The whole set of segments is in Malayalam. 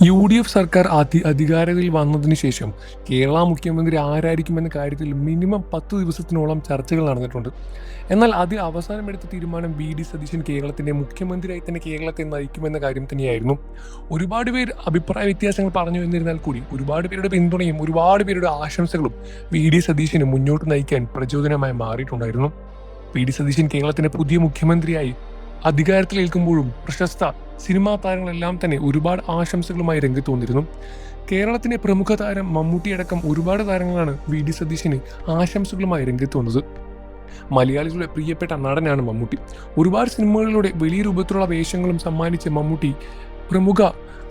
UDF സർക്കാർ അധികാരത്തിൽ വന്നതിന് ശേഷം കേരള മുഖ്യമന്ത്രി ആരായിരിക്കുമെന്ന കാര്യത്തിൽ മിനിമം 10 ദിവസത്തിനോളം ചർച്ചകൾ നടന്നിട്ടുണ്ട്. എന്നാൽ അതിൽ അവസാനമെടുത്ത തീരുമാനം സതീശൻ കേരളത്തിന്റെ മുഖ്യമന്ത്രിയായി തന്നെ കേരളത്തെ നയിക്കുമെന്ന കാര്യം തന്നെയായിരുന്നു. ഒരുപാട് പേർ അഭിപ്രായ വ്യത്യാസങ്ങൾ പറഞ്ഞു എന്നിരുന്നാൽ കൂടി ഒരുപാട് പേരുടെ പിന്തുണയും ഒരുപാട് പേരുടെ ആശംസകളും സതീശന് മുന്നോട്ട് നയിക്കാൻ പ്രചോദനമായി മാറിയിട്ടുണ്ടായിരുന്നു. സതീശൻ കേരളത്തിന്റെ പുതിയ മുഖ്യമന്ത്രിയായി അധികാരത്തിലേൽക്കുമ്പോഴും പ്രശസ്ത സിനിമാ താരങ്ങളെല്ലാം തന്നെ ഒരുപാട് ആശംസകളുമായി രംഗത്ത് വന്നിരുന്നു. കേരളത്തിന്റെ പ്രമുഖ താരം മമ്മൂട്ടിയടക്കം ഒരുപാട് താരങ്ങളാണ് സതീശന് ആശംസകളുമായി രംഗത്ത് വന്നത്. മലയാളികളുടെ പ്രിയപ്പെട്ട നടനാണ് മമ്മൂട്ടി. ഒരുപാട് സിനിമകളിലൂടെ വലിയ രൂപത്തിലുള്ള വേഷങ്ങളും സമ്മാനിച്ച മമ്മൂട്ടി പ്രമുഖ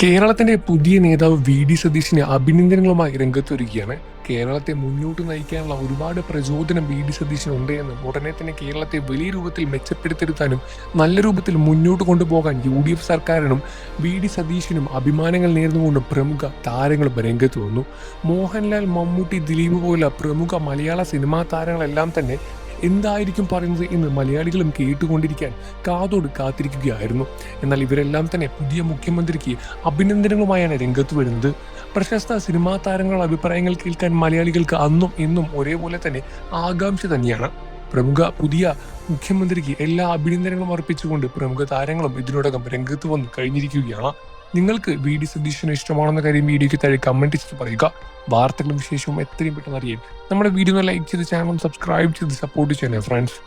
കേരളത്തിന്റെ പുതിയ നേതാവ് സതീശന് അഭിനന്ദനങ്ങളുമായി രംഗത്ത് വരികയാണ്. കേരളത്തെ മുന്നോട്ട് നയിക്കാനുള്ള ഒരുപാട് പ്രചോദനം സതീശന് ഉണ്ട് എന്നും ഉടനെ തന്നെ കേരളത്തെ വലിയ രൂപത്തിൽ മെച്ചപ്പെടുത്തിയെടുക്കാനും നല്ല രൂപത്തിൽ മുന്നോട്ട് കൊണ്ടുപോകാൻ UDF സർക്കാരിനും സതീശനും അഭിമാനങ്ങൾ നേർന്നുകൊണ്ടും പ്രമുഖ താരങ്ങളും രംഗത്ത് വന്നു. മോഹൻലാൽ, മമ്മൂട്ടി, ദിലീപ് പോലുള്ള പ്രമുഖ മലയാള സിനിമാ താരങ്ങളെല്ലാം തന്നെ എന്തായിരിക്കും പറയുന്നത് എന്ന് മലയാളികളും കേട്ടുകൊണ്ടിരിക്കാൻ കാതോട് കാത്തിരിക്കുകയായിരുന്നു. എന്നാൽ ഇവരെല്ലാം തന്നെ പുതിയ മുഖ്യമന്ത്രിക്ക് അഭിനന്ദനങ്ങളുമായാണ് രംഗത്ത് വരുന്നത്. പ്രശസ്ത സിനിമാ താരങ്ങളുടെ അഭിപ്രായങ്ങൾ കേൾക്കാൻ മലയാളികൾക്ക് അന്നും എന്നും ഒരേപോലെ തന്നെ ആകാംക്ഷ തന്നെയാണ്. പ്രമുഖ പുതിയ മുഖ്യമന്ത്രിക്ക് എല്ലാ അഭിനന്ദനങ്ങളും അർപ്പിച്ചുകൊണ്ട് പ്രമുഖ താരങ്ങളും ഇതിനോടകം രംഗത്ത് വന്ന് കഴിഞ്ഞിരിക്കുകയാണ്. നിങ്ങൾക്ക് സതീശന് ഇഷ്ടമാണെന്ന കാര്യം വീഡിയോയ്ക്ക് താഴെ കമന്റ് ചെയ്ത് പറയുക. വാർത്തകളും വിശേഷവും എത്രയും പെട്ടെന്ന് അറിയാൻ നമ്മുടെ വീഡിയോ ലൈക്ക് ചെയ്ത് ചാനൽ സബ്സ്ക്രൈബ് ചെയ്ത് സപ്പോർട്ട് ചെയ്യണേ ഫ്രണ്ട്സ്.